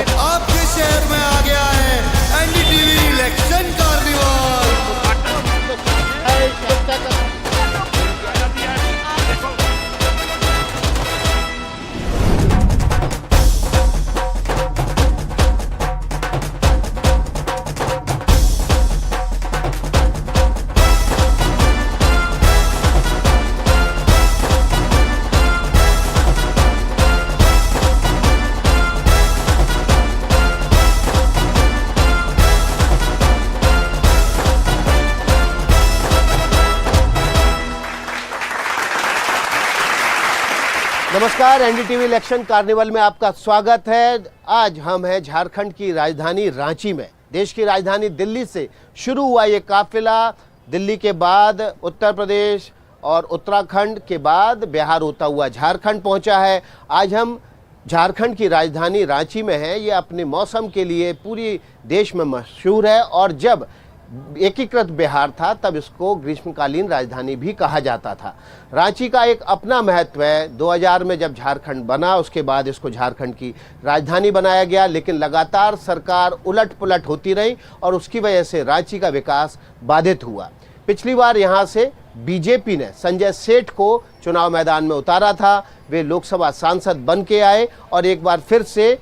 स्वागत। आपके शहर में आ गया है एनडीटीवी इलेक्शन कार्निवल। नमस्कार, एनडीटीवी इलेक्शन कार्निवल में आपका स्वागत है। आज हम हैं झारखंड की राजधानी रांची में। देश की राजधानी दिल्ली से शुरू हुआ ये काफिला दिल्ली के बाद उत्तर प्रदेश और उत्तराखंड के बाद बिहार होता हुआ झारखंड पहुंचा है। आज हम झारखंड की राजधानी रांची में हैं। ये अपने मौसम के लिए पूरी देश में मशहूर है और जब एकीकृत बिहार था तब इसको ग्रीष्मकालीन राजधानी भी कहा जाता था। रांची का एक अपना महत्व है। 2000 में जब झारखंड बना उसके बाद इसको झारखंड की राजधानी बनाया गया, लेकिन लगातार सरकार उलट पुलट होती रही और उसकी वजह से रांची का विकास बाधित हुआ। पिछली बार यहाँ से बीजेपी ने संजय सेठ को चुनाव मैदान में उतारा था। वे लोकसभा सांसद बन के आए और एक बार फिर से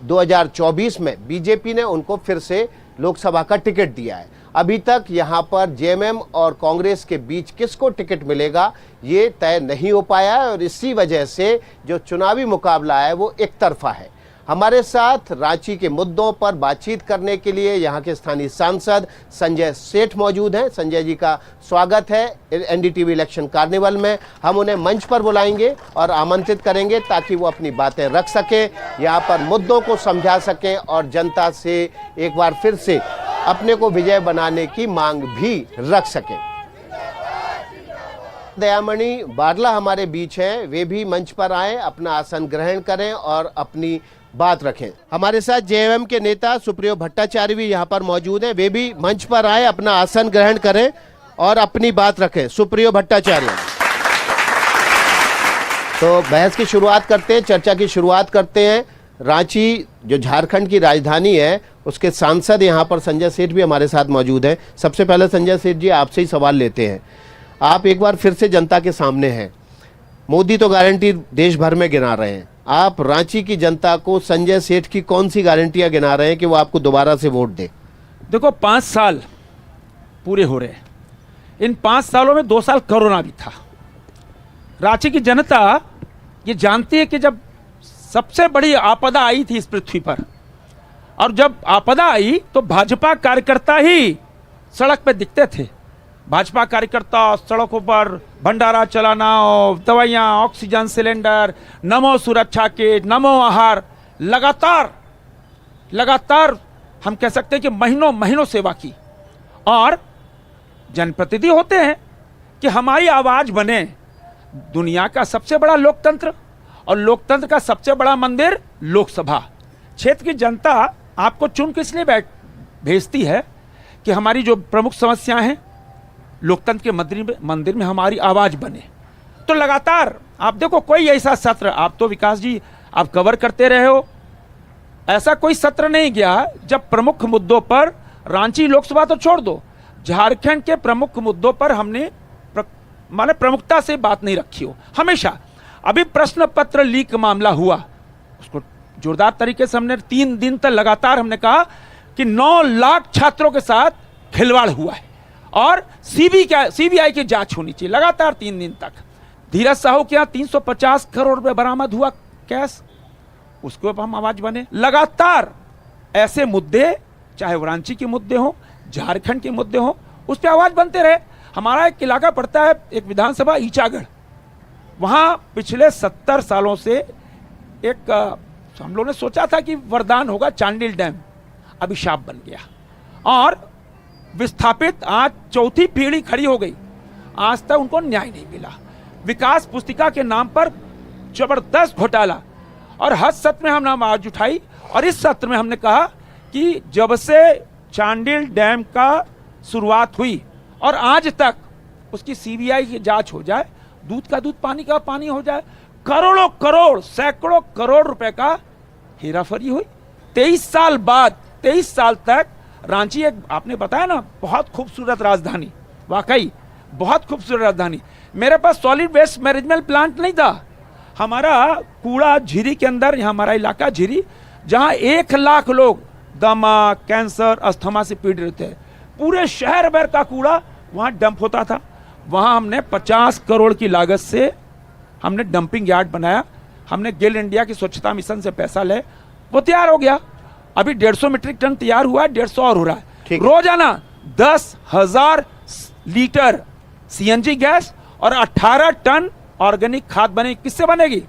2024 में बीजेपी ने उनको फिर से लोकसभा का टिकट दिया है। अभी तक यहाँ पर जेएमएम और कांग्रेस के बीच किसको टिकट मिलेगा ये तय नहीं हो पाया है और इसी वजह से जो चुनावी मुकाबला है वो एक तरफा है। हमारे साथ रांची के मुद्दों पर बातचीत करने के लिए यहाँ के स्थानीय सांसद संजय सेठ मौजूद हैं। संजय जी का स्वागत है एनडीटीवी इलेक्शन कार्निवल में। हम उन्हें मंच पर बुलाएंगे और आमंत्रित करेंगे ताकि वो अपनी बातें रख सकें, यहाँ पर मुद्दों को समझा सकें और जनता से एक बार फिर से अपने को विजय बनाने की मांग भी रख सकें। दयामणि बारला हमारे बीच हैं, वे भी मंच पर आए, अपना आसन ग्रहण करें और अपनी बात रखें। हमारे साथ जेएमएम के नेता सुप्रियो भट्टाचार्य भी यहाँ पर मौजूद हैं, वे भी मंच पर आए, अपना आसन ग्रहण करें और अपनी बात रखें। सुप्रियो भट्टाचार्य। तो बहस की शुरुआत करते हैं, चर्चा की शुरुआत करते हैं। रांची जो झारखंड की राजधानी है उसके सांसद यहाँ पर संजय सेठ भी हमारे साथ मौजूद हैं। सबसे पहले संजय सेठ जी आपसे ही सवाल लेते हैं। आप एक बार फिर से जनता के सामने हैं। मोदी तो गारंटी देश भर में गिना रहे हैं, आप रांची की जनता को संजय सेठ की कौन सी गारंटियां गिना रहे हैं कि वो आपको दोबारा से वोट दे? देखो 5 साल पूरे हो रहे हैं। इन 5 सालों में 2 साल कोरोना भी था। रांची की जनता ये जानती है कि जब सबसे बड़ी आपदा आई थी इस पृथ्वी पर और जब आपदा आई तो भाजपा कार्यकर्ता ही सड़क पे दिखते थे। भाजपा कार्यकर्ता सड़कों पर भंडारा चलाना, दवाइयाँ, ऑक्सीजन सिलेंडर, नमो सुरक्षा किट, नमो आहार, लगातार हम कह सकते हैं कि महीनों महीनों सेवा की। और जनप्रतिनिधि होते हैं कि हमारी आवाज बने। दुनिया का सबसे बड़ा लोकतंत्र और लोकतंत्र का सबसे बड़ा मंदिर लोकसभा। क्षेत्र की जनता आपको चुन के इसलिए भेजती है कि हमारी जो प्रमुख समस्याएं हैं लोकतंत्र के मंदिर में हमारी आवाज बने। तो लगातार आप देखो कोई ऐसा सत्र, आप तो विकास जी आप कवर करते रहे हो, ऐसा कोई सत्र नहीं गया जब प्रमुख मुद्दों पर, रांची लोकसभा तो छोड़ दो, झारखंड के प्रमुख मुद्दों पर हमने माने प्रमुखता से बात नहीं रखी हो। हमेशा अभी प्रश्न पत्र लीक मामला हुआ, उसको जोरदार तरीके से हमने 3 दिन तक लगातार हमने कहा कि 9 लाख छात्रों के साथ खिलवाड़ हुआ है और सीबीआई की जांच होनी चाहिए। लगातार 3 दिन तक धीरज साहू के यहाँ 350 करोड़ रुपए बरामद हुआ कैश, उसके ऊपर हम आवाज बने। लगातार ऐसे मुद्दे, चाहे वो रांची के मुद्दे हो, झारखंड के मुद्दे हो, उस पर आवाज बनते रहे। हमारा एक इलाका पड़ता है, एक विधानसभा ईचागढ़, वहां पिछले 70 सालों से एक हम लोगों ने सोचा था कि वरदान होगा, चांडिल डैम अभिशाप बन गया और विस्थापित आज 4थी पीढ़ी खड़ी हो गई। आज तक उनको न्याय नहीं मिला। विकास पुस्तिका के नाम पर जबरदस्त घोटाला और हर सत्र में हमने आवाज उठाई और इस सत्र में हमने कहा कि जब से चांडिल डैम का शुरुआत हुई और आज तक उसकी सीबीआई की जांच हो जाए, दूध का दूध पानी का पानी हो जाए, करोड़ों करोड़ सैकड़ों करोड़ रुपए का हेराफेरी हुई, 23 साल बाद 23 साल तक रांची एक आपने बताया ना बहुत खूबसूरत राजधानी, वाकई बहुत खूबसूरत राजधानी। मेरे पास सॉलिड वेस्ट मैनेजमेंट प्लांट नहीं था। हमारा कूड़ा झीरी के अंदर, यहाँ हमारा इलाका झीरी, जहाँ 1 लाख लोग दमा, कैंसर, अस्थमा से पीड़ित थे, पूरे शहर भर का कूड़ा वहाँ डंप होता था। वहाँ हमने 50 करोड़ की लागत से हमने डंपिंग यार्ड बनाया। हमने गेल इंडिया की स्वच्छता मिशन से पैसा ले, वो तैयार हो गया। अभी 150 मीट्रिक टन तैयार हुआ है, 150 और हो रहा है। रोजाना 10,000 लीटर सीएनजी गैस और 18 टन ऑर्गेनिक खाद बनेगी। किससे बनेगी?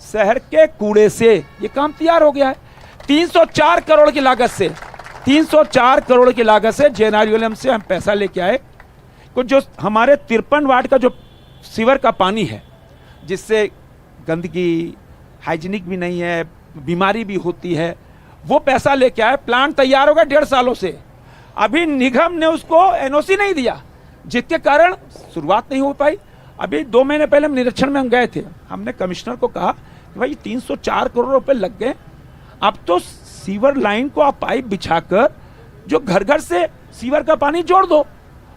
शहर के कूड़े से। ये काम तैयार हो गया है। 304 करोड़ की लागत से, 304 करोड़ की लागत से जेएनआरयूएलएम से हम पैसा लेके आए। कुछ जो हमारे 53 वार्ड का जो सीवर का पानी है, जिससे गंदगी, हाइजीनिक भी नहीं है, बीमारी भी होती है, वो पैसा लेके आए। प्लांट तैयार होगा 1.5 सालों से। अभी निगम ने उसको एनओसी नहीं दिया, जिसके कारण शुरुआत नहीं हो पाई। अभी 2 महीने पहले हम निरीक्षण में हम गए थे। हमने कमिश्नर को कहा कि भाई 304 करोड़ रुपए लग गए, अब तो सीवर लाइन को आप पाइप बिछाकर जो घर घर से सीवर का पानी जोड़ दो,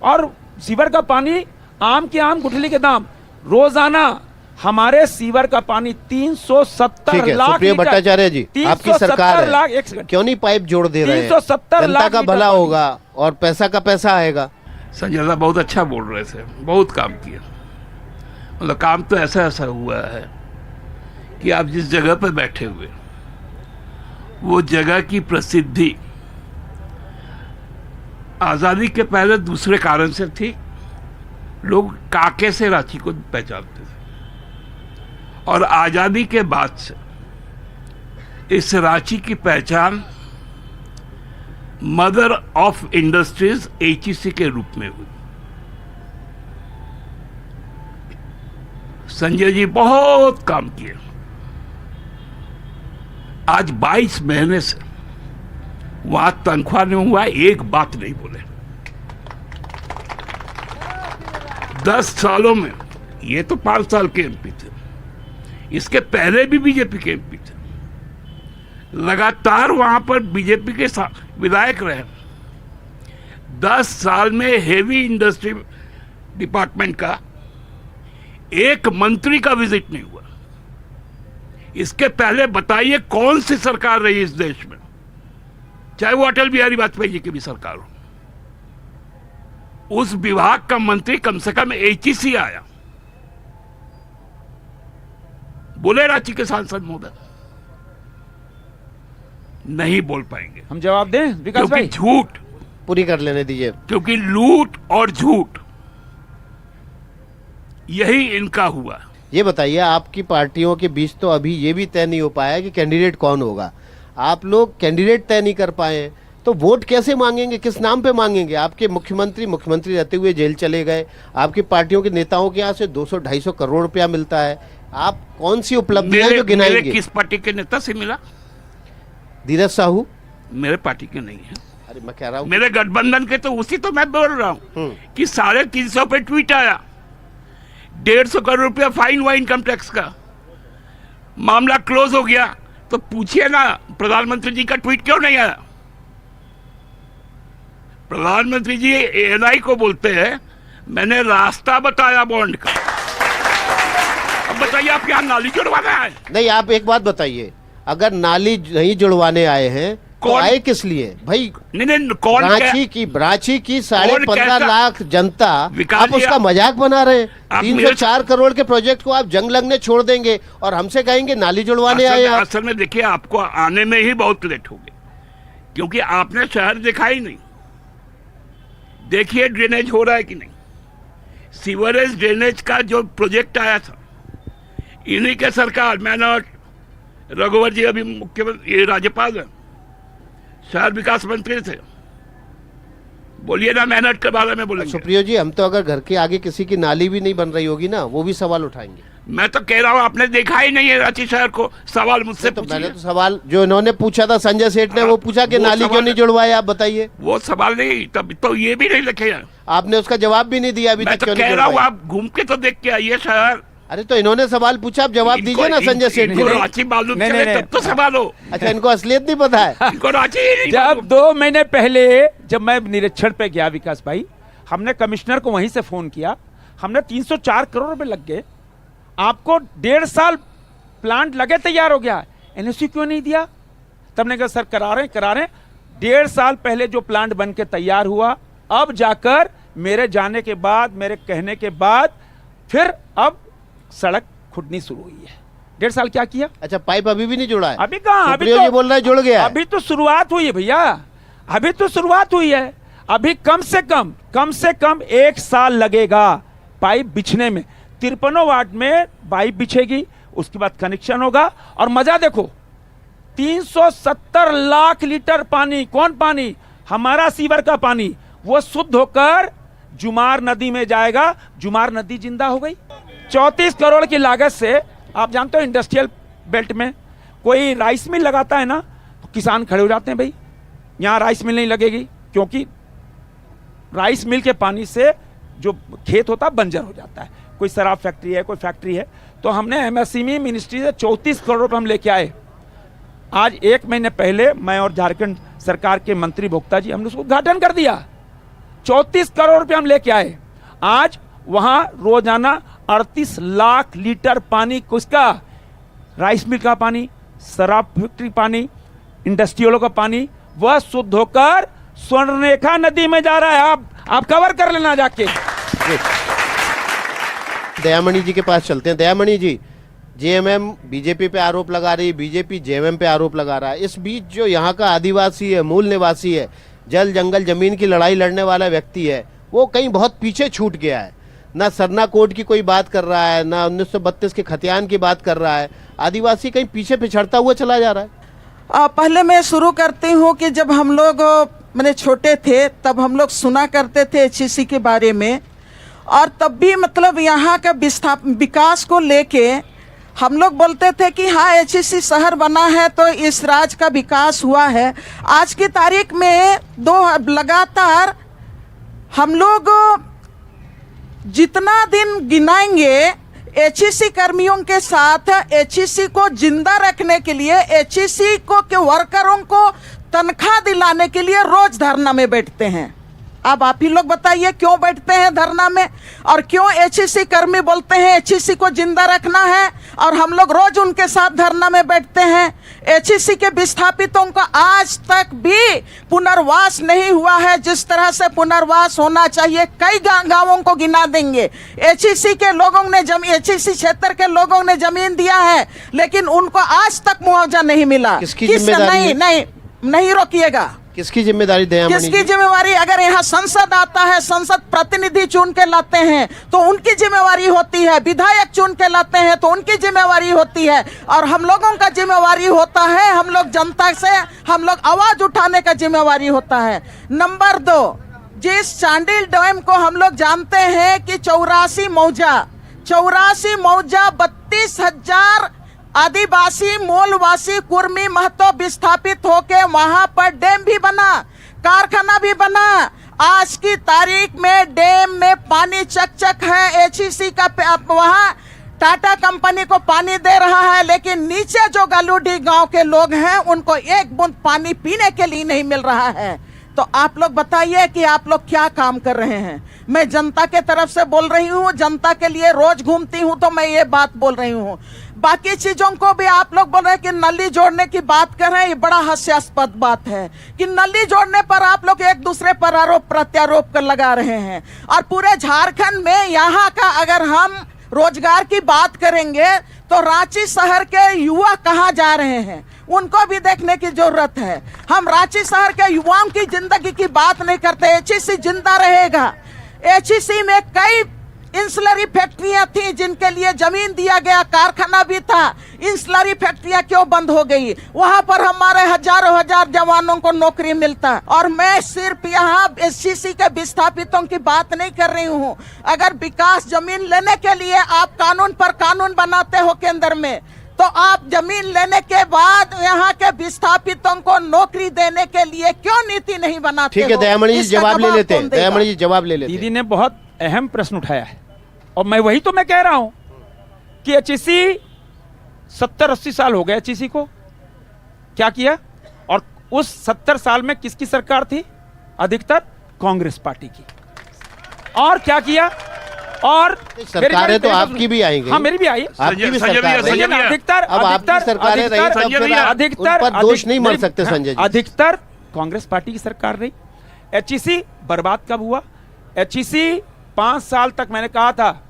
और सीवर का पानी आम के आम गुठली के दाम। रोजाना हमारे सीवर का पानी 370 लाख। सुप्रियो भट्टाचार्य जी, आपकी सरकार है, क्यों नहीं पाइप जोड़ दे रहे हैं? 370 लाख का भला होगा और पैसा का पैसा आएगा। संजय साहब बहुत अच्छा बोल रहे थे, बहुत काम किया। मतलब काम तो ऐसा ऐसा हुआ है कि आप जिस जगह पर बैठे हुए, वो जगह की प्रसिद्धि आज़ादी के पहले दूसरे कारण से थी। लोग काके से रांची को पहचानते थे, और आज़ादी के बाद से इस रांची की पहचान मदर ऑफ इंडस्ट्रीज एचईसी के रूप में हुई। संजय जी बहुत काम किए। आज 22 महीने से वहां तनख्वाह नहीं हुआ, एक बात नहीं बोले। 10 सालों में, ये तो 5 साल के एमपी थे, इसके पहले भी बीजेपी के एमपी थे, लगातार वहां पर बीजेपी के विधायक रहे। 10 साल में हेवी इंडस्ट्री डिपार्टमेंट का एक मंत्री का विजिट नहीं हुआ। इसके पहले बताइए कौन सी सरकार रही इस देश में, चाहे वो अटल बिहारी वाजपेयी जी की भी सरकार हो, उस विभाग का मंत्री कम से कम एचईसी आया। बोले रांची के सांसद महोदय, नहीं बोल पाएंगे। हम जवाब दें विकास भाई? झूठ पूरी कर लेने दीजिए। क्योंकि लूट और झूठ यही इनका हुआ। ये बताइए, आपकी पार्टियों के बीच तो अभी ये भी तय नहीं हो पाया कि कैंडिडेट कौन होगा। आप लोग कैंडिडेट तय नहीं कर पाए तो वोट कैसे मांगेंगे, किस नाम पे मांगेंगे? आपके मुख्यमंत्री रहते हुए जेल चले गए। आपकी पार्टियों के नेताओं के यहाँ से 200-250 करोड़ रुपया मिलता है। आप कौन सी उपलब्धियां जो गिनाएंगे? किस पार्टी के नेता से मिला? धीरज साहू मेरे पार्टी के नहीं है। अरे मैं कह रहा हूँ मेरे गठबंधन के, तो उसी तो मैं बोल रहा हूँ कि 350 पे ट्वीट आया, 150 करोड़ रुपया फाइन हुआ इनकम टैक्स का, मामला क्लोज हो गया। तो पूछिए ना प्रधानमंत्री जी का ट्वीट क्यों नहीं आया? प्रधानमंत्री जी एएनआई को बोलते हैं मैंने रास्ता बताया बॉन्ड का। अब बताइए आप यहाँ नाली जुड़वाना है? नहीं, आप एक बात बताइए, अगर नाली नहीं जुड़वाने आए हैं तो आए किस लिए भाई? नहीं, कौन? रांची की 15.5 लाख जनता, आप उसका मजाक बना रहे हैं। 304 करोड़ के प्रोजेक्ट को आप जंग लगने छोड़ देंगे और हमसे कहेंगे नाली जुड़वाने आए। असल में देखिए, आपको आने में ही बहुत लेट हो गए, क्योंकि आपने शहर देखा ही नहीं। देखिए ड्रेनेज हो रहा है कि नहीं। सीवरेज ड्रेनेज का जो प्रोजेक्ट आया था, इन्हीं के सरकार, मैंने रघुवर जी अभी मुख्यमंत्री, राज्यपाल है, शहर विकास मंत्री थे। बोलिए ना मेहनत के बारे में बोलेंगे। सुप्रियो जी, हम तो अगर घर के आगे किसी की नाली भी नहीं बन रही होगी ना, वो भी सवाल उठाएंगे। मैं तो कह रहा हूँ आपने देखा ही नहीं है रांची शहर को। सवाल मुझसे तो मैंने तो सवाल जो इन्होंने पूछा था, संजय सेठ ने, वो पूछा कि नाली क्यों नहीं जुड़वाए, आप बताइए। वो सवाल नहीं, तब तो ये भी नहीं लिखे हैं। आपने उसका जवाब भी नहीं दिया अभी तक। मैं तो कह रहा हूँ आप घूम के तो देख के आइए शहर। अरे तो इन्होंने सवाल पूछा, आप जवाब दीजिए ना संजय सेठ इनको को। रांची मालूम नहीं, चले नहीं, तब तो सवाल हो। अच्छा, इनको असलियत नहीं पता है। इनको रांची ही नहीं जब मालूम। 2 महीने पहले जब मैं निरीक्षण पे गया विकास भाई, हमने कमिश्नर को वहीं से फोन किया, हमने 304 करोड़ रुपए लग गए, आपको 1.5 साल प्लांट लगे तैयार हो गया, एनओसी क्यों नहीं दिया? तब ने कहा सर करा रहे 1.5 साल पहले जो प्लांट बन के तैयार हुआ, अब जाकर मेरे जाने के बाद, मेरे कहने के बाद फिर अब सड़क खुदनी शुरू हुई है। 1.5 साल क्या किया? अच्छा, पाइप अभी भी नहीं जुड़ा है? अभी कहाँ, अभी सुप्रियो जी बोल रहा है जुड़ गया है। अभी तो शुरुआत हुई है भैया, अभी तो शुरुआत हुई है। अभी कम से कम 1 साल लगेगा पाइप बिछने में। 53 वाट में पाइप बिछेगी, उसके बाद कनेक्शन होगा। और मजा देखो, 370 लाख लीटर पानी, कौन पानी? हमारा सीवर का पानी, वो शुद्ध होकर जुमार नदी में जाएगा। जुमार नदी जिंदा हो गई। 34 करोड़ की लागत से, आप जानते हो इंडस्ट्रियल बेल्ट में कोई राइस मिल लगाता है ना, तो किसान खड़े हो जाते हैं, भाई यहां राइस मिल नहीं लगेगी, क्योंकि राइस मिल के पानी से जो खेत होता है बंजर हो जाता है। कोई शराब फैक्ट्री है, कोई फैक्ट्री है, तो हमने एमएसएमई मिनिस्ट्री से 34 करोड़ रुपए हम लेके आए। आज 1 महीने पहले मैं और झारखंड सरकार के मंत्री भोक्ता जी, हमने उसको उद्घाटन कर दिया। 34 करोड़ रुपए हम लेके आए। आज वहां रोजाना 38 लाख लीटर पानी, किसका? राइस मिल का पानी, शराब फैक्ट्री पानी, इंडस्ट्रियलों का पानी, वह शुद्ध होकर स्वर्णरेखा नदी में जा रहा है। आप कवर कर लेना जाके। दयामणि जी के पास चलते हैं। दयामणि जी, जेएमएम बीजेपी पे आरोप लगा रही, बीजेपी जेएमएम पे आरोप लगा रहा है। इस बीच जो यहाँ का आदिवासी है, मूल निवासी है, जल जंगल जमीन की लड़ाई लड़ने वाला व्यक्ति है, वो कहीं बहुत पीछे छूट गया है। ना सरना कोड की कोई बात कर रहा है, ना 1932 के खतियान की बात कर रहा है। आदिवासी कहीं पीछे पिछड़ता हुआ चला जा रहा है। पहले मैं शुरू करती हूँ कि जब हम लोग मैंने छोटे थे तब हम लोग सुना करते थे एचईसी के बारे में, और तब भी मतलब यहाँ का विकास को लेके हम लोग बोलते थे कि हाँ एचईसी शहर बना है तो इस राज्य का विकास हुआ है। आज की तारीख में लगातार हम लोग जितना दिन गिनाएंगे एचईसी कर्मियों के साथ, एचईसी को जिंदा रखने के लिए, एचईसी को के वर्करों को तनख्वाह दिलाने के लिए रोज धरना में बैठते हैं। अब आप ही लोग बताइए क्यों बैठते हैं धरना में, और क्यों एचईसी कर्मी बोलते हैं एचईसी को जिंदा रखना है, और हम लोग रोज उनके साथ धरना में बैठते हैं। एचईसी के विस्थापितों का आज तक भी पुनर्वास नहीं हुआ है जिस तरह से पुनर्वास होना चाहिए। कई गांवों को गिना देंगे। एचईसी के लोगों ने एचईसी क्षेत्र के लोगों ने जमीन दिया है, लेकिन उनको आज तक मुआवजा नहीं मिला। किसकी जिम्मेदारी है? नहीं रोकिएगा। किसकी जिम्मेदारी? दयामणि किसकी जिम्मेवारी? अगर यहाँ संसद आता है, संसद प्रतिनिधि चुन के लाते हैं तो उनकी जिम्मेवारी होती है, विधायक चुन के लाते हैं तो उनकी जिम्मेवारी होती है, और हम लोगों का जिम्मेवारी होता है, हम लोग जनता से हम लोग आवाज उठाने का जिम्मेवारी होता है। नंबर 2, जिस चांडिल डैम को हम लोग जानते हैं कि 84 मौजा 32,000 आदिवासी, मूलवासी, कुर्मी, महतो विस्थापित होके वहां पर डैम भी बना, कारखाना भी बना। आज की तारीख में डैम में पानी चक है। एचईसी का वहां टाटा कंपनी को पानी दे रहा है, लेकिन नीचे जो गलूडी गांव के लोग हैं उनको एक बूंद पानी पीने के लिए नहीं मिल रहा है। तो आप लोग बताइए कि आप लोग क्या काम कर रहे हैं। मैं जनता के तरफ से बोल रही हूँ, जनता के लिए रोज घूमती हूँ तो मैं ये बात बोल रही हूँ। बाकी चीजों को भी आप लोग बोल रहे हैं कि नली जोड़ने की बात कर रहे हैं, ये बड़ा हास्यास्पद बात है कि नली जोड़ने पर आप लोग एक दूसरे पर आरोप प्रत्यारोप कर लगा रहे हैं। और पूरे झारखंड में यहाँ का अगर हम रोजगार की बात करेंगे तो रांची शहर के युवा कहाँ जा रहे हैं उनको भी देखने की जरूरत है। हम रांची शहर के युवाओं की जिंदगी की बात नहीं करते। एचईसी जिंदा रहेगा। एचईसी में कई इंसलरी फैक्ट्रियां थी जिनके लिए जमीन दिया गया, कारखाना भी था। इंसलरी फैक्ट्रियां क्यों बंद हो गई? वहां पर हमारे हजारों हजार जवानों को नौकरी मिलता। और मैं सिर्फ यहाँ एचईसी के विस्थापितों की बात नहीं कर रही हूँ। अगर विकास जमीन लेने के लिए आप कानून पर कानून बनाते हो केंद्र में, तो आप जमीन लेने के बाद यहाँ के विस्थापितों को नौकरी देने के लिए क्यों नीति नहीं बनाते? ठीक है, दयामणि जी जवाब ले लेते हैं। दयामणि जी जवाब ले लेते हैं। दीदी ने बहुत अहम प्रश्न उठाया है, और मैं वही तो मैं कह रहा हूं कि एचईसी 70-80 साल हो गए एचईसी को, क्या किया? और उस 70 साल में किसकी सरकार थी? अधिकतर कांग्रेस पार्टी की। और क्या किया? और सरकारें तो आपकी भी आएंगी। हाँ, मेरी भी आई। आपकी भी संजय सरकार भैया, है। संजय भैया। अधिकतर अब आपकी सरकारें रही तब फिर अधिकतर उन पर दोष नहीं मर सकते संजय जी। अधिकतर कांग्रेस पार्टी की सरकार रही। एचईसी बर्बाद कब हुआ? एचईसी 5 साल तक मैंने कहा था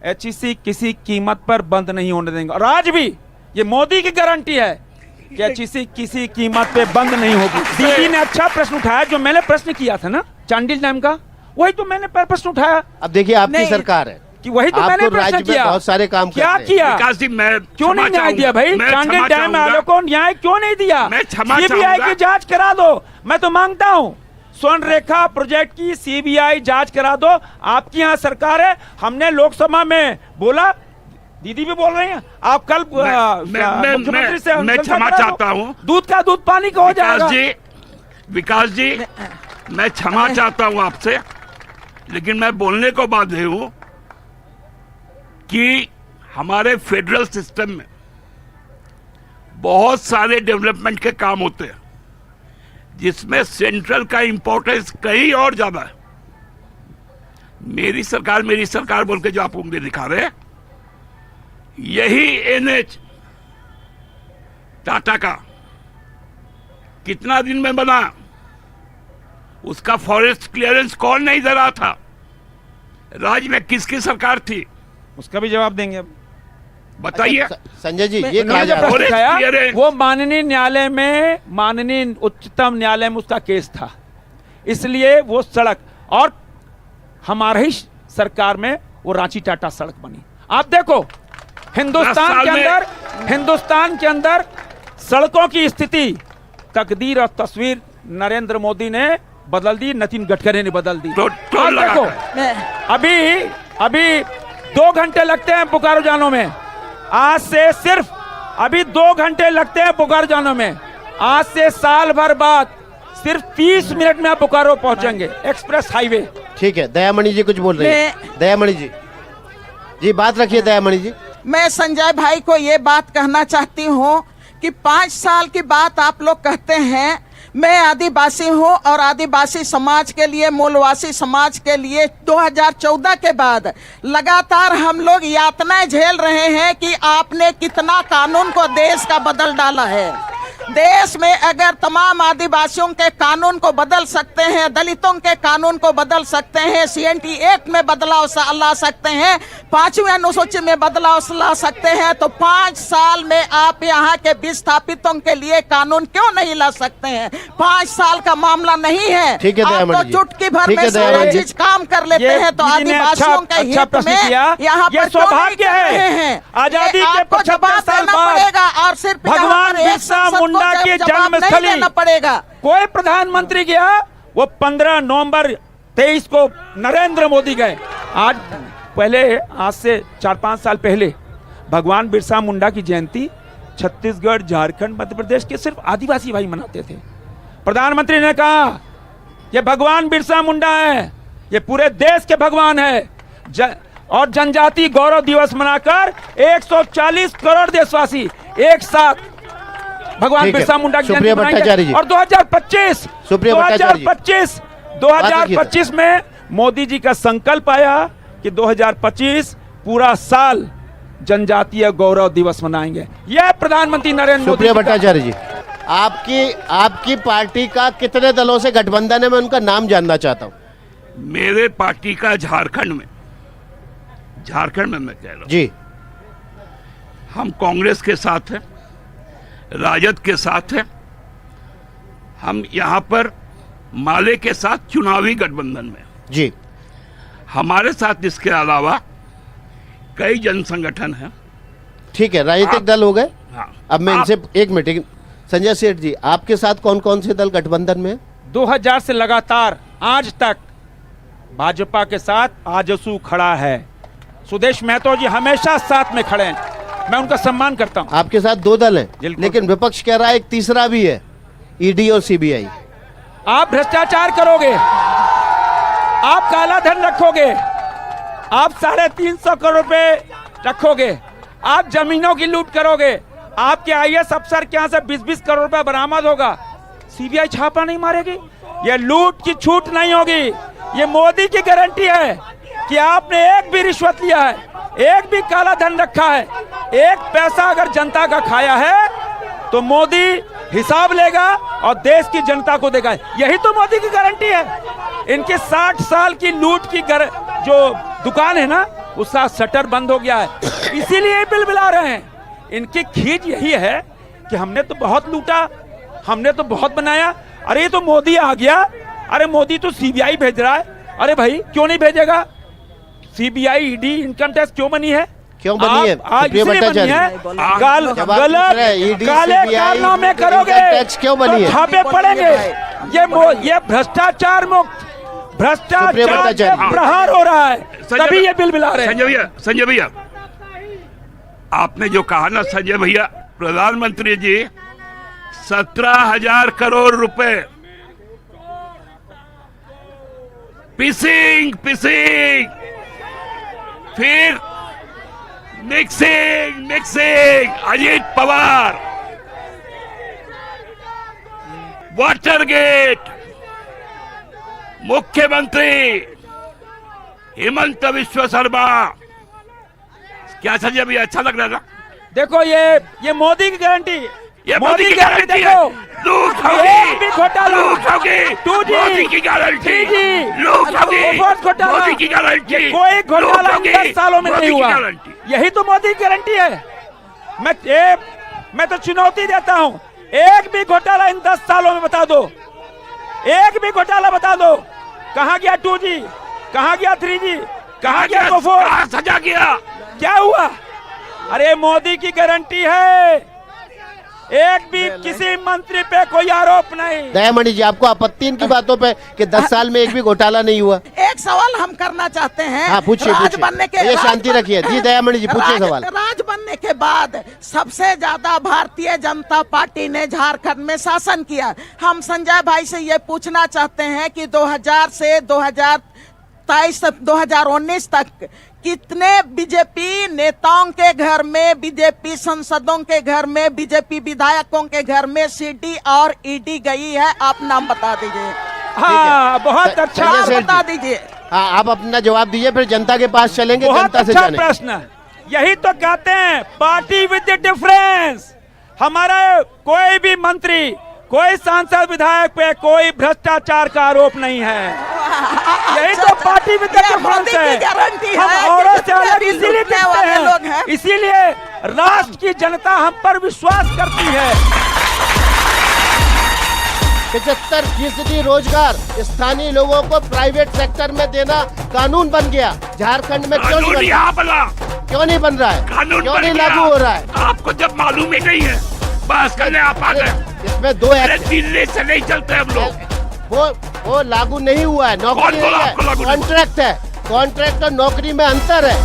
एचईसी किसी कीमत पर बंद नहीं होने देंगे, और आज भी ये मोदी की गारंटी है कि एचईसी किसी कीमत पे बंद नहीं होगी। दीदी ने अच्छा प्रश्न उठाया, जो मैंने प्रश्न किया था ना चांडिल डैम का, वही तो मैंने प्रश्न उठाया अब देखिए आपकी नहीं, सरकार है कि वही तो मैंने आपको प्रश्न राज्य में किया। बहुत सारे काम क्या करने हैं। किया? विकास जी, मैं क्यों नहीं क्षमा न्याय दिया भाई? चाहूंगा। मैं चांडिल क्षमा डैम वालों चाहूंगा। को न्याय क्यों नहीं दिया? मैं क्षमा सीबीआई चाहूंगा। की जांच करा दो। मैं तो मांगता हूं स्वर्ण रेखा प्रोजेक्ट की सीबीआई जांच करा दो। आपकी यहाँ सरकार है, हमने लोकसभा में बोला, दीदी भी बोल रही हैं, आप कल मुख्यमंत्री से मैं क्षमा चाहता हूं। दूध का दूध पानी का हो जाएगा। विकास जी, मैं क्षमा चाहता हूं आपसे, लेकिन मैं बोलने को बाध्य हूं कि हमारे फेडरल सिस्टम में बहुत सारे डेवलपमेंट के काम होते हैं जिसमें सेंट्रल का इंपॉर्टेंस कहीं और ज्यादा है। मेरी सरकार बोल के जो आप उंगली दिखा रहे हैं, यही एनएच टाटा का कितना दिन में बना? उसका फॉरेस्ट क्लियरेंस कौन नहीं दे रहा था? राज्य में किसकी सरकार थी? उसका भी जवाब देंगे अब। बताइए। संजय जी ये उन्होंने कहा जो जा रहा है प्रश्न उठाया, clearance। वो माननीय न्यायालय में, माननीय उच्चतम न्यायालय में उसका केस था, इसलिए वो सड़क, और हमारे ही सरकार में वो रांची टाटा सड़क बनी। आप देखो हिंदुस्तान के अंदर सड़कों की स्थिति, तकदीर और तस्वीर नरेंद्र मोदी ने बदल दी, नितिन गडकरी ने बदल दी। तो और लगा देखो कर। अभी 2 घंटे लगते हैं बोकारो जाने में। आज से सिर्फ अभी 2 घंटे लगते हैं बोकारो जाने में। आज से साल भर बाद सिर्फ 30 मिनट में आप बोकारो पहुंचेंगे, एक्सप्रेस हाईवे। ठीक है, दयामणि जी कुछ बोल रही है। दयामणि जी बात रखिए। दयामणि जी, मैं संजय भाई को ये बात कहना चाहती हूँ कि 5 साल की बात आप लोग कहते हैं। मैं आदिवासी हूँ और आदिवासी समाज के लिए, मूलवासी समाज के लिए 2014 के बाद लगातार हम लोग यातनाएं झेल रहे हैं कि आपने कितना कानून को देश का बदल डाला है। देश में अगर तमाम आदिवासियों के कानून को बदल सकते हैं, दलितों के कानून को बदल सकते हैं, सीएनटी एक्ट में बदलाव ला सकते हैं, 5वीं अनुसूची में बदलाव ला सकते हैं, तो 5 साल में आप यहाँ के विस्थापितों के लिए कानून क्यों नहीं ला सकते हैं? 5 साल का मामला नहीं है। ठीक है आप दयामणि तो जी। चुटकी भर ठीक में है दयामणि सारी जी। चीज काम कर लेते हैं, तो आदिवासियों के हित में यहाँ पर सौभाग्य है। आजादी के 75 साल बाद पड़ेगा और सिर्फ भगवान बिरसा मुंडा के जन्मस्थली पड़ेगा। कोई प्रधानमंत्री गया, वो 15 नवंबर 23 को नरेंद्र मोदी गए। आज से 4-5 साल पहले भगवान बिरसा मुंडा की जयंती छत्तीसगढ़, झारखंड, मध्य प्रदेश के सिर्फ आदिवासी भाई मनाते थे। प्रधानमंत्री ने कहा ये भगवान बिरसा मुंडा है, ये पूरे देश के भगवान है। और जनजाति गौरव दिवस मनाकर 140 करोड़ देशवासी एक साथ भगवान बिरसा मुंडा की जयंती मनाएंगे। और 2025 में मोदी जी का संकल्प आया कि 2025 पूरा साल जनजातीय गौरव दिवस मनाएंगे। यह प्रधानमंत्री नरेंद्र मोदी। सुप्रिया भट्टाचार्य जी, आपकी पार्टी का कितने दलों से गठबंधन है? मैं उनका नाम जानना चाहता हूं। मेरे पार्टी का झारखंड में मैं कह रहा हूं जी, हम कांग्रेस के साथ हैं, राजद के साथ हैं, हम यहाँ पर माले के साथ चुनावी गठबंधन में जी। हमारे साथ इसके अलावा कई जन संगठन हैं। ठीक है, राजनीतिक दल हो गए। हाँ, अब मैं इनसे एक मीटिंग, संजय सेठ जी आपके साथ कौन कौन से दल गठबंधन में? 2000 से लगातार आज तक भाजपा के साथ आजसू खड़ा है। सुदेश महतो जी हमेशा साथ में खड़े हैं, मैं उनका सम्मान करता हूं। आपके साथ 2 दल हैं, बिल्कुल। लेकिन विपक्ष कह रहा है एक तीसरा भी है, ईडी और सीबीआई। आप भ्रष्टाचार करोगे, आप काला धन रखोगे, आप 350 करोड़ रुपए रखोगे, आप जमीनों की लूट करोगे, आपके आईएएस अफसर के यहाँ से 20-20 करोड़ रुपए बरामद होगा, सीबीआई छापा नहीं मारेगी? ये लूट की छूट नहीं होगी। ये मोदी की गारंटी है कि आपने एक भी रिश्वत लिया है, एक भी काला धन रखा है, एक पैसा अगर जनता का खाया है तो मोदी हिसाब लेगा और देश की जनता को देगा। यही तो मोदी की गारंटी है। इनके 60 साल की लूट की जो दुकान है ना, उसका शटर बंद हो गया है, इसीलिए बिल बिला रहे हैं। इनकी खींच यही है कि हमने तो बहुत लूटा, हमने तो बहुत बनाया। अरे ये तो मोदी आ गया, अरे मोदी तो सीबीआई भेज रहा है। अरे भाई क्यों नहीं भेजेगा? सीबीआई, ईडी, इनकम टैक्स क्यों बनी है? क्यों बनी है? आज इसलिए बनी है, गलत काले कारनामे करोगे टैक्स क्यों बनी है? तो छापे पड़ेंगे। ये भ्रष्टाचार मुक्त, भ्रष्टाचार पे प्रहार हो रहा है, तभी ये बिल बिला रहे हैं। संजय भैया, आपने जो कहा ना संजय भैया, प्रधानमंत्री जी 17,000 करोड़ रुपए पिसिंग, फिर मिक्सिंग, अजीत पवार, वाटरगेट, मुख्यमंत्री हेमंत विश्व शर्मा। क्या संजय भैया अच्छा लग रहा था? देखो ये मोदी की गारंटी, ये मोदी की गारंटी है। देखो लूट एक भी घोटाला, लूट होगी, 2G, मोदी की गारंटी, 3G, लूट होगी, बहुत घोटाला, मोदी की गारंटी, कोई घोटाला लूट होगी, 10 सालों में नहीं मोदी की हुआ। गारंटी। यही तो मोदी की गारंटी है। मैं तो चुनौती देता हूं, एक भी घोटाला इन 10 सालों में बता दो, एक भी घोटाला बता दो। कहां गया 2G, कहां गया 3G, कहां गया गोफोर, सजा गया, क्या हुआ? अरे मोदी की गारंटी है, एक भी किसी मंत्री पे कोई आरोप नहीं। दयामणि जी, आपको आपत्ति इनकी बातों पे कि 10 साल में एक भी घोटाला नहीं हुआ? एक सवाल हम करना चाहते हैं। हाँ पूछिए, राज बनने के ये शांति रखिए जी। दयामणि जी पूछिए सवाल। राज बनने के बाद सबसे ज्यादा भारतीय जनता पार्टी ने झारखंड में शासन किया। हम संजय भाई से ये पूछना चाहते हैं कि 2000 से 2019 तक कितने बीजेपी नेताओं के घर में, बीजेपी सांसदों के घर में, बीजेपी विधायकों के घर में सीडी और ईडी गई है? आप नाम बता दीजिए। हाँ बहुत अच्छा बता दीजिए। हाँ आप अपना जवाब दीजिए, फिर जनता के पास चलेंगे, बहुत जनता से अच्छा जानेंगे। प्रश्न। यही तो कहते हैं पार्टी विद डिफरेंस। हमारा कोई भी मंत्री, कोई सांसद, विधायक पे कोई भ्रष्टाचार का आरोप नहीं है। यही तो पार्टी विद डिफरेंस है। हम औरों से अलग इसीलिए दिखते हैं, इसीलिए राष्ट्र की जनता हम पर विश्वास करती है। 75% रोजगार स्थानीय लोगों को प्राइवेट सेक्टर में देना कानून बन गया। झारखंड में क्यों नहीं बन रहा है? क्यों नहीं लागू हो रहा है? आपको जब मालूम ही नहीं है, बस करने आप आ गए। इसमें 2 दिल्ली से नहीं चलते हम लोग। वो लागू नहीं हुआ है, नौकरी नहीं है, कॉन्ट्रैक्ट है। कॉन्ट्रैक्ट और नौकरी में अंतर है।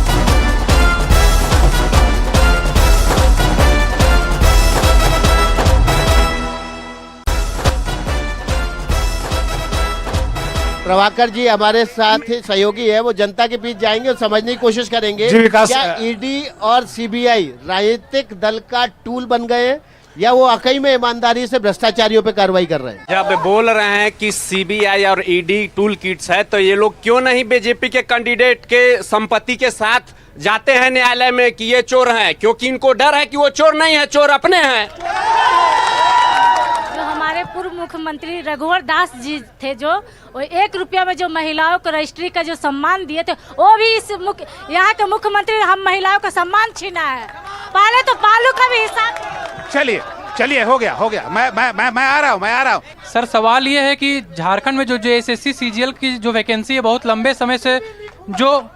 प्रभाकर जी हमारे साथ ही सहयोगी है, वो जनता के बीच जाएंगे और समझने की कोशिश करेंगे क्या ईडी और सीबीआई राजनीतिक दल का टूल बन गए हैं या वो वाकई में ईमानदारी से भ्रष्टाचारियों पे कार्रवाई कर रहे हैं? जब बोल रहे हैं कि सीबीआई और ईडी टूल किट्स है, तो ये लोग क्यों नहीं बीजेपी के कैंडिडेट के संपत्ति के साथ जाते हैं न्यायालय में कि ये चोर हैं? क्योंकि इनको डर है कि वो चोर नहीं है, चोर अपने हैं। जो हमारे पूर्व मुख्यमंत्री रघुवर दास जी थे, जो 1 रुपया में जो महिलाओं को रजिस्ट्री का जो सम्मान दिए थे, वो भी इस यहाँ के मुख्यमंत्री ने हम महिलाओं का सम्मान छीना है। पहले तो बालू का भी हिसाब। चलिए हो गया। मैं आ रहा हूँ। सर सवाल ये है कि झारखंड में जो एसएससी सीजीएल की जो वैकेंसी है बहुत लंबे समय से जो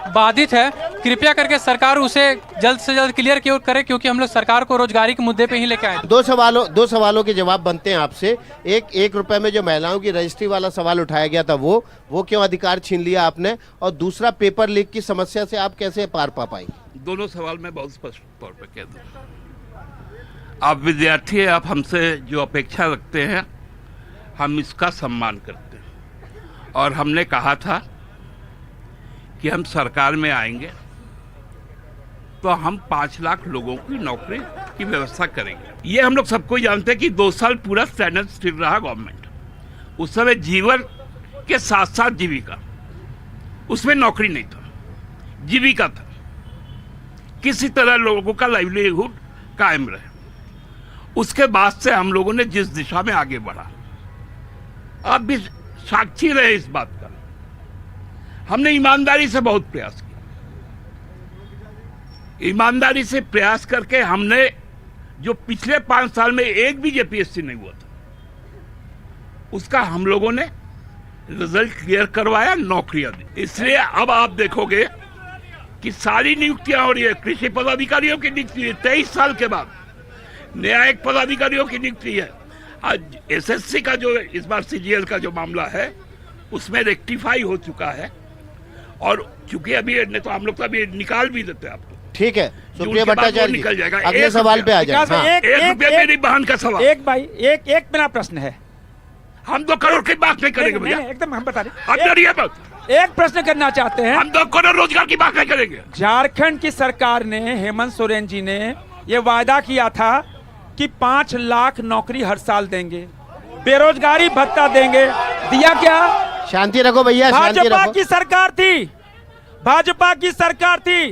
बाधित है, कृपया करके सरकार उसे जल्द से जल्द क्लियर करे, क्योंकि हम लोग सरकार को रोजगारी के मुद्दे पे ही लेके आए। दो सवालों के जवाब बनते हैं आपसे। एक रुपए में जो महिलाओं की रजिस्ट्री वाला सवाल उठाया गया था, वो क्यों अधिकार छीन लिया आपने? और दूसरा, पेपर लीक की समस्या से आप कैसे पार पा पाई? दोनों सवाल मैं बहुत स्पष्ट तौर पर कह दूं। आप विद्यार्थी हैं, आप हमसे जो अपेक्षा रखते हैं हम इसका सम्मान करते हैं। और हमने कहा था कि हम सरकार में आएंगे तो हम 5 लाख लोगों की नौकरी की व्यवस्था करेंगे। ये हम लोग सबको जानते हैं कि 2 साल पूरा स्टैंडर्ड स्थिर रहा गवर्नमेंट। उस समय जीवन के साथ साथ जीविका, उसमें नौकरी नहीं था, जीविका था, किसी तरह लोगों का लाइवलीहुड कायम रहे। उसके बाद से हम लोगों ने जिस दिशा में आगे बढ़ा, आप भी साक्षी रहे इस बात का, हमने ईमानदारी से बहुत प्रयास किया। ईमानदारी से प्रयास करके हमने जो पिछले 5 साल में एक भी जेपीएससी नहीं हुआ था, उसका हम लोगों ने रिजल्ट क्लियर करवाया, नौकरियां दी। इसलिए अब आप देखोगे कि सारी नियुक्तियां हो रही है। कृषि पदाधिकारियों की नियुक्ति है 23 साल के बाद, न्यायिक पदाधिकारियों की नियुक्ति है। आज एसएससी का जो इस बार सीजीएल का जो मामला है उसमें रेक्टिफाई हो चुका है, और चूंकि अभी नहीं तो हम लोग तो अभी निकाल भी देते हैं आपको। ठीक है, सुप्रिया उसके बाद वो भट्टाचार्य निकल जाएगा। जी, अगले एक सवाल पे आ विकास जाए। भाई, हाँ। 1 रुपया मेरी बहन का सवाल। एक मेरा प्रश्न है। हम 2 करोड़ की बात नहीं करेंगे भैया, नहीं, एकदम हम बता हम रहे डरिए मत। एक प्रश्न करना चाहते हैं। हम 2 करोड़ रोजगार की बात नहीं करेंगे। झारखंड की सरकार ने, हेमंत सोरेन जी ने ये वायदा किया था कि 5 लाख नौकरी हर साल देंगे, बेरोजगारी भत्ता देंगे, दिया क्या? शांति रखो भैया, शांति भाजपा रखो। की सरकार थी, भाजपा की सरकार थी।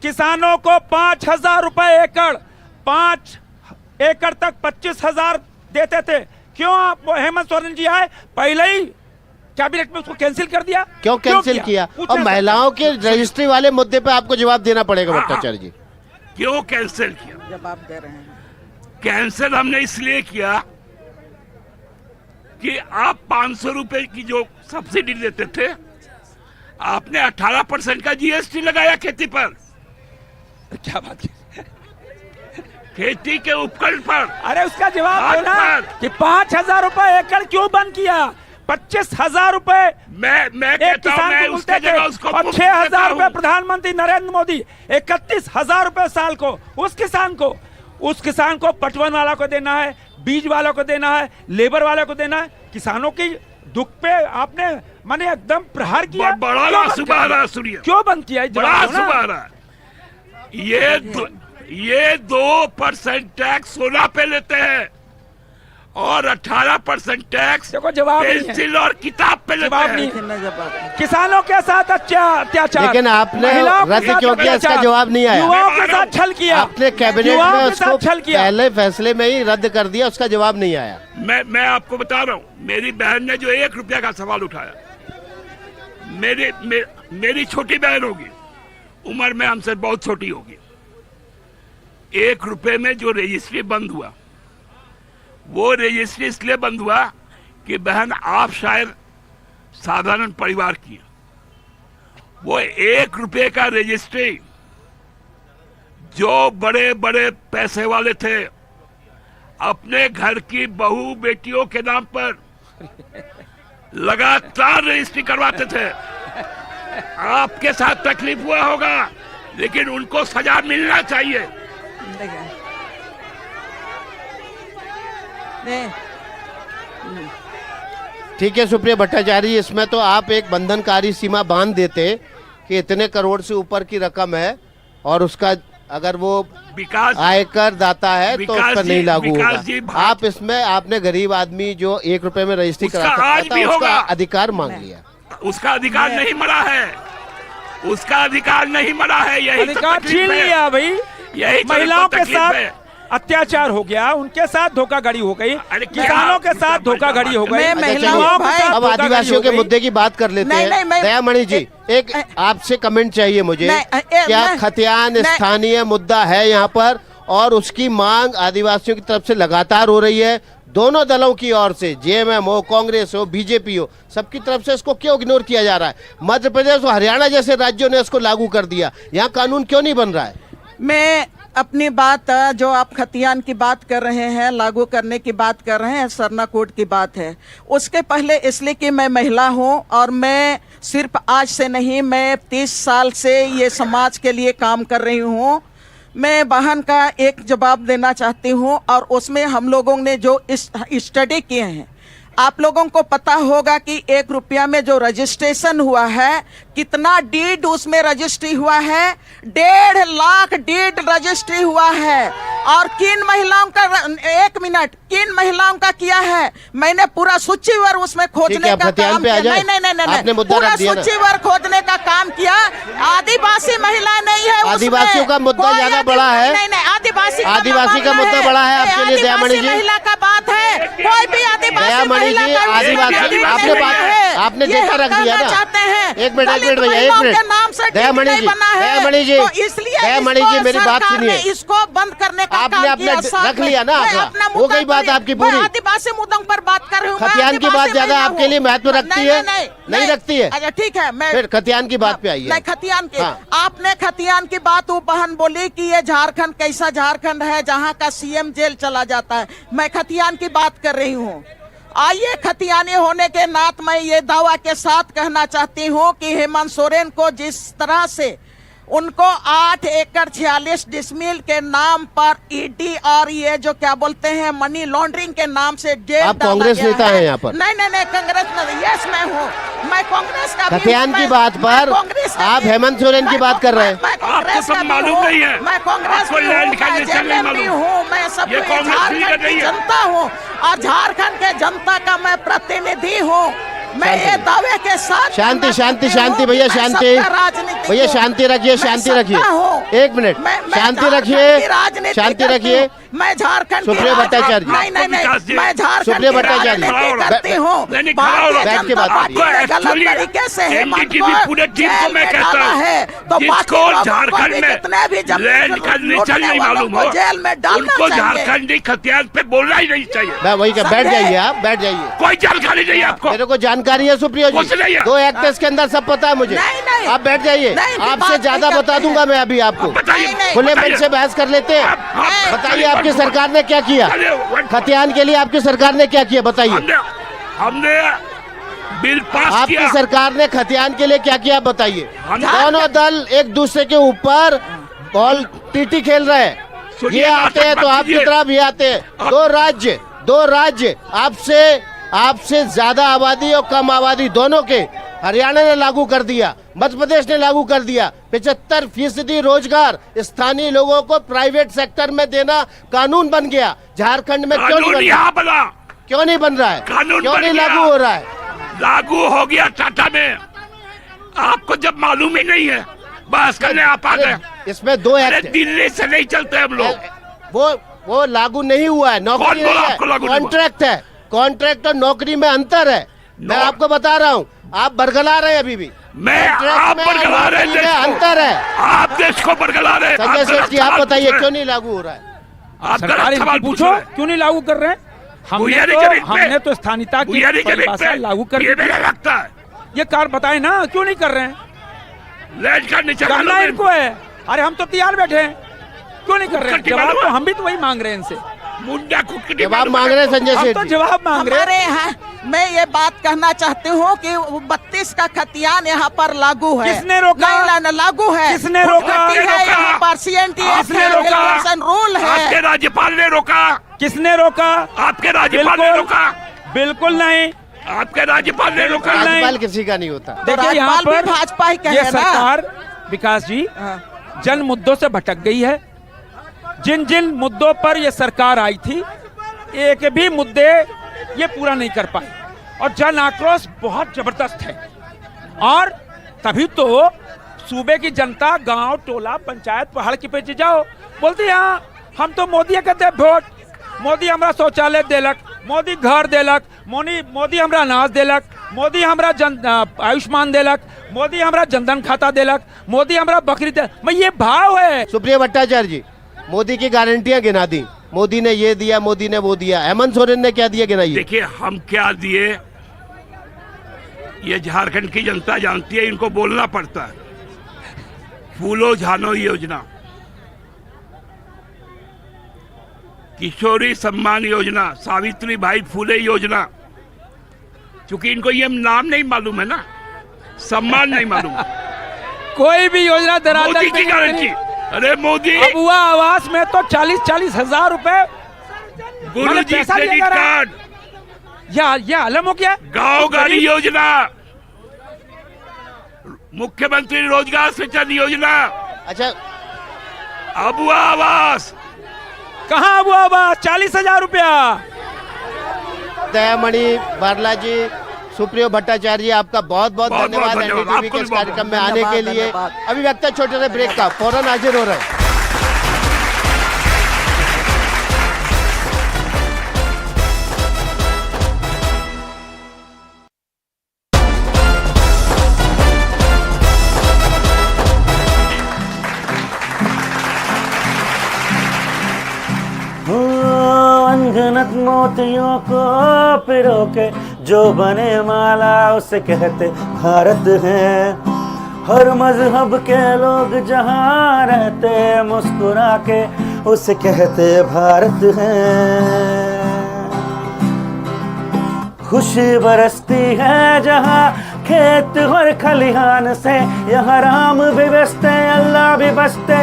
किसानों को 5,000 रुपए एकड़, 5 एकड़ तक 25,000 देते थे। क्यों आप हेमंत सोरेन जी आए, पहले ही कैबिनेट में उसको कैंसिल कर दिया? क्यों कैंसिल किया? और महिलाओं के रजिस्ट्री वाले मुद्दे पे आपको जवाब देना पड़ेगा भट्टाचार्य जी। क्यों कैंसिल किया? जवाब दे रहे हैं। कैंसिल हमने इसलिए किया कि आप 500 रुपए की जो सब्सिडी देते थे, आपने 18% का जीएसटी लगाया खेती पर। क्या बात की? खेती के उपकरण पर। अरे उसका जवाब दो ना कि 5,000 रुपए एकड़ क्यों बंद किया? 25,000 रुपए मैं एक कहता हूं, किसान मैं को उसके मिलते थे, जगह उसको और मुफ्त 6,000 देता रुपए हूं। प्रधानमंत्री नरेंद्र मोदी 31,000 रुपए साल को उस किसान को पटवन वाला को देना है, बीज वाला को देना है, लेबर वाले को देना है। किसानों की दुख पे आपने माने एकदम प्रहार किया। बड़ा क्यों बंद सुबह किया? रहा सूर्य, क्यों बंद किया? बड़ा सुबह रहा। ये 2% टैक्स सोना पे लेते हैं और 18% टैक्स देखो जवाब नहीं है। पेंसिल और किताब पे लेते जवाब हैं। नहीं। किसानों के साथ अत्याचार, लेकिन आपने महिलाओं के रद्द साथ क्यों किया? इसका अत्याचार, जवाब नहीं आया। युवाओं के साथ छल किया, आपने कैबिनेट युवाओं में के उसको साथ छल किया। पहले फैसले में ही रद्द कर दिया, उसका जवाब नहीं आया। मैं आपको बता रहा हूं, मेरी बहन ने जो 1 रुपया का सवाल उठाया, मेरी छोटी बहन होगी, उम्र में हमसे बहुत छोटी होगी। 1 रुपए में जो रजिस्ट्री बंद हुआ, वो रजिस्ट्री इसलिए बंद हुआ कि बहन आप शायद साधारण परिवार की, वो 1 रुपए का रजिस्ट्री जो बड़े बड़े पैसे वाले थे अपने घर की बहू बेटियों के नाम पर लगातार रजिस्ट्री करवाते थे। आपके साथ तकलीफ हुआ होगा, लेकिन उनको सजा मिलना चाहिए। ठीक है सुप्रिया भट्टाचार्य जी, इसमें तो आप एक बंधनकारी सीमा बांध देते कि इतने करोड़ से ऊपर की रकम है और उसका अगर वो विकास आयकर दाता है तो उस पर नहीं लागू विकास जी, होगा। आप इसमें आपने गरीब आदमी जो 1 रुपए में रजिस्ट्री उसका करा आज सकता भी था, उसका होगा। अधिकार मांग लिया। उसका अधिकार नहीं मरा है, उसका अधिकार नहीं मरा है। यही अधिकार छीन लिया भाई। यही तो महिलाओं के तकलीफ साथ है। अत्याचार हो गया, उनके साथ धोखाधड़ी हो गई, अरे क्या- किसानों के साथ धोखाधड़ी हो गई, मैं अच्छा, महिलाओं चलिए, युवाओं के भाई- साथ अब धोखाधड़ी आदिवासियों हो के गई। मुद्दे की बात कर लेते नहीं, हैं। नहीं, मैं- दयामणि जी, एक आपसे कमेंट चाहिए मुझे। क्या खतियान स्थानीय मुद्दा है यहाँ पर और उसकी मांग आदिवासियों की तरफ से लगातार हो रही है? दोनों दलों की ओर से, जेएमएम हो, कांग्रेस हो, बीजेपी हो, सबकी तरफ से इसको क्यों इग्नोर किया जा रहा है? मध्य प्रदेश और हरियाणा जैसे राज्यों ने इसको लागू कर दिया, यहाँ कानून क्यों नहीं बन रहा है? मैं अपनी बात, जो आप खतियान की बात कर रहे हैं, लागू करने की बात कर रहे हैं, सरना कोड की बात है। उसके पहले इसलिए कि मैं महिला हूं और मैं सिर्फ आज से नहीं, मैं 30 साल से ये समाज के लिए काम कर रही हूं। मैं बहन का एक जवाब देना चाहती हूं और उसमें हम लोगों ने जो स्टडी किए हैं, आप लोगों को पता होगा कि 1 रुपया में जो रजिस्ट्रेशन हुआ है, कितना डीड उसमें रजिस्ट्री हुआ है, 1.5 लाख डीड रजिस्ट्री हुआ है। और किन महिलाओं का, 1 मिनट, किन महिलाओं का किया है, मैंने पूरा सूचीवर उसमें खोजने का काम किया। नहीं, पूरा सूचीवर खोजने का काम किया। आदिवासी महिला नहीं है, आदिवासियों का मुद्दा ज्यादा बड़ा है। नहीं, आदिवासी का मुद्दा बड़ा है आपके लिए। दयामणि जी, महिला का बात है, कोई भी आदिवासी महिला का आदिवासी आपने बात, आपने देखा रख दिया ना। चाहते हैं। एक मिनट दयामणि जी, दयामणि जी मेरी बात सुनिए। इसको बंद करने का आपने अपने रख लिया ना आंकड़ा, हो गई बात आपकी पूरी। आदिवासी मुद्दों पर बात कर रही हूँ। खतियान की बात ज्यादा आपके लिए महत्व रखती है? नहीं रखती है? अच्छा ठीक है, मैं फिर खतियान की बात पे आइए। नहीं, खतियान की आपने खतियान की बात, वो बहन बोली कि ये झारखंड कैसा झारखंड है जहाँ का सीएम जेल चला जाता है। मैं खतियान की बात कर रही हूँ। आइए, खतियानी होने के नाते मैं ये दावा के साथ कहना चाहती हूँ कि हेमंत सोरेन को जिस तरह से उनको 8 एकड़ 46 डिसमिल के नाम पर ईडी और ये जो क्या बोलते हैं मनी लॉन्ड्रिंग के नाम से जेल आप कांग्रेस नेता हैं यहाँ पर? नहीं, कांग्रेस में यस मैं हूँ, मैं कांग्रेस का। खतियान की बात पर आप हेमंत सोरेन की बात कर रहे हैं। मैं कांग्रेस का मालूम नहीं है, मैं कांग्रेस हूँ, मैं सब झारखंड की जनता हूँ और झारखंड के जनता का मैं प्रतिनिधि हूँ। मैं ये दावे के साथ शांति भैया, भैया शांति रखिए, शांति रखिए, 1 मिनट शांति रखिए, शांति रखिए। मैं झारखंड सुप्रिया भट्टाचार्य, नहीं, मैं झारखंड सुप्रिया भट्टाचार्य करती हूँ। बैठ के बात करिए। गलत तरीके से पूरे टीम को मैं कहता हूँ, जिसको झारखंड में लैंड का नेचर नहीं मालूम हो, जेल में उनको झारखंडी खतियान पे बोलना ही नहीं चाहिए। वही का, बैठ जाइए, आप बैठ जाइए। कोई जानकारी नहीं आपको? मेरे को जानकारी है सुप्रिया जी, 2 एक्टर्स के अंदर सब पता है मुझे। आप बैठ जाइए, आपसे ज्यादा बता दूंगा मैं अभी आपको। खुले मन से बहस कर लेते हैं। बताइए आपकी सरकार ने क्या किया खतियान के लिए? आपकी सरकार ने क्या किया बताइए? हमने बिल पास किया। आपकी सरकार ने खतियान के लिए क्या किया बताइए? दोनों दल एक दूसरे के ऊपर बॉल टीटी खेल रहे हैं। ये आते हैं तो आपकी तरफ ये आते हैं। 2 राज्य आपसे ज्यादा आबादी और कम आबादी दोनों के हरियाणा ने लागू कर दिया, मध्य प्रदेश ने लागू कर दिया। 75% रोजगार स्थानीय लोगों को प्राइवेट सेक्टर में देना कानून बन गया। झारखंड में क्यों नहीं बना? क्यों नहीं बन रहा है? क्यों नहीं लागू हो रहा है? लागू हो गया टाटा में, आपको जब मालूम ही नहीं है, बस करने आप आ गए। इसमें 2 एक्ट, दिल्ली से नहीं चलते हम लोग। वो लागू नहीं हुआ है, नौकरी नहीं है, कॉन्ट्रैक्ट है। कॉन्ट्रैक्ट और नौकरी में अंतर है। मैं आपको बता रहा हूँ, आप बरगला रहे हैं अभी भी। आप बरगला रहे हैं, अंतर है। आप देश को बरगला रहे हैं। संजय सेठ जी, आप बताइए क्यों नहीं लागू हो रहा है? आप सरकार सवाल पूछो, क्यों नहीं लागू कर रहे हैं? हमने तो स्थानीयता की परिभाषा लागू कर दी। लगता है ये कार बताए ना, क्यों नहीं कर रहे हैं? लैंड का नीचे करना इनको है। अरे हम तो तैयार बैठे हैं, क्यों नहीं कर रहे हैं? जवाब तो हम भी तो वही मांग रहे हैं इनसे। जवाब मांग रहे हैं संजय सेठ तो जवाब मांग रहे हैं। मैं ये बात कहना चाहती हूँ कि 32 का खतियान यहाँ पर लागू है। किसने रोका? लागू है। किसने रोका? यहाँ पर CNTF रूल है। आपके राज्यपाल ने रोका। किसने रोका? आपके राज्यपाल ने रोका। बिल्कुल नहीं, आपके राज्यपाल ने रोका। राज्यपाल किसी का नहीं होता। देखिए यहाँ पर भाजपा ही ये सरकार, विकास जी, जन मुद्दों से भटक गई है। जिन जिन मुद्दों पर ये सरकार आई थी, एक भी मुद्दे ये पूरा नहीं कर पाई और जन आक्रोश बहुत जबरदस्त है। और तभी तो सूबे की जनता गांव टोला पंचायत पहाड़ के पे जाओ बोलती हाँ हम तो मोदी कहते वोट, मोदी हमरा शौचालय देलक, मोदी घर देलक, मोदी हमरा अनाज देलक, मोदी हमरा आयुष्मान देलक, मोदी हमरा जनधन खाता देलक, मोदी हमरा बकरी दे। मैं ये भाव है। सुप्रिया भट्टाचार्य जी, मोदी की गारंटियां गिना दी, मोदी ने ये दिया, मोदी ने वो दिया। हेमंत सोरेन ने क्या दिया गिनाइए? देखिए हम क्या दिए ये झारखंड की जनता जानती है, इनको बोलना पड़ता है। फूलो झानो योजना, किशोरी सम्मान योजना, सावित्री भाई फूले योजना, क्योंकि इनको ये नाम नहीं मालूम है ना, सम्मान नहीं मालूम। कोई भी योजना मोदी की गारंटी। अरे मोदी अबुआ आवास में तो 40-40 हजार रुपए गुरुजी क्रेडिट कार्ड, ये आलम हो क्या? गांव गाड़ी योजना, मुख्यमंत्री रोजगार सृजन योजना, अच्छा अबुआ आवास, कहाँ अबुआ आवास? 40,000 रुपया। दयामणि बारला जी, सुप्रियो भट्टाचार्य जी, आपका बहुत बहुत धन्यवाद एनडीटीवी के इस कार्यक्रम में आने के लिए। अभी वक्त है छोटे से ब्रेक का, फौरन हाजिर हो रहे हैं। अनगिनत मोतियों को पिरो के जो बने माला उसे कहते भारत है। हर मजहब के लोग जहाँ रहते मुस्कुरा के उसे कहते भारत है। खुशी बरसती है जहाँ खेत और खलिहान से, यहाँ राम भी बसते अल्लाह भी बसते,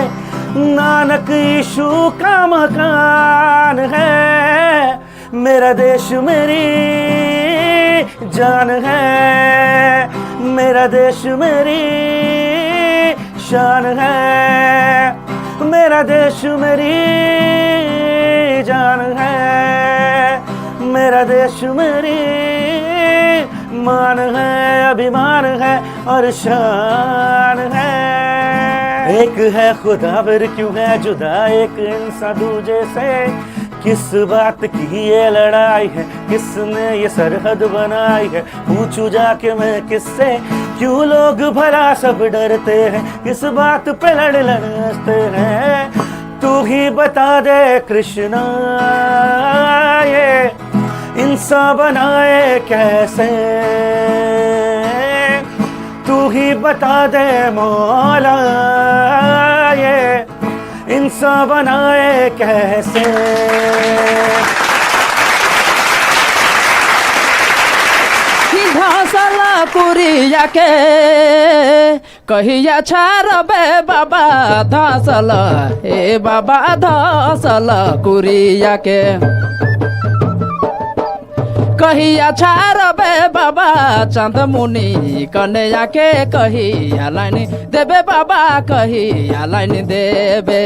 नानक यीशु का मकान है। मेरा देश मेरी जान है, मेरा देश मेरी शान है, मेरा देश मेरी जान है, मेरा देश मेरी मान है, अभिमान है और शान है। एक है खुदा फिर क्यों है जुदा एक इंसान दूजे से, किस बात की ये लड़ाई है, किसने ये सरहद बनाई है, पूछूं जाके मैं किससे, क्यों लोग भला सब डरते हैं, किस बात पे लड़ते हैं। तू ही बता दे कृष्णा ये इंसान बनाए कैसे, तू ही बता दे मौला ये इंसान बनाए कैसे। घासला कुरिया के कहिया छारबे बाबा धासल, हे बाबा धासल कुरिया के कहिया छारबे बाबा चंद मुनि कन्या के कहिया लाइन देबे बाबा कहिया लाइन देबे,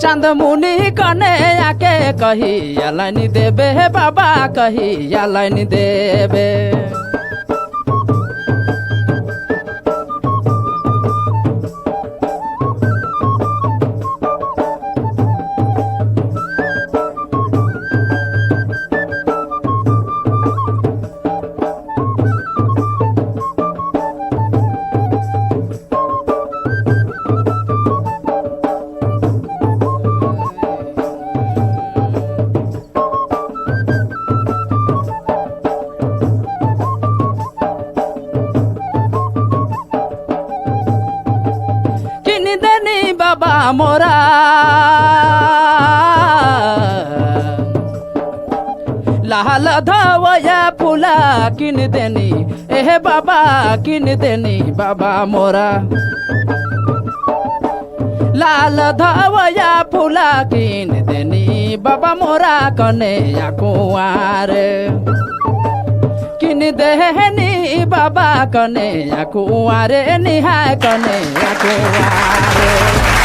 चंद मुनि कन्या के कहिया लाइन देबे बाबा कहिया लाइन देबे। बाबा मोरा लाल धवया फूला किन देनी, एहे बाबा किन देनी बाबा मोरा, लाल धवया फूला किन देनी बाबा मोरा कने या कुंवार, किन देहनी बाबा कने या कुंवार निहाय कने या कुंवार।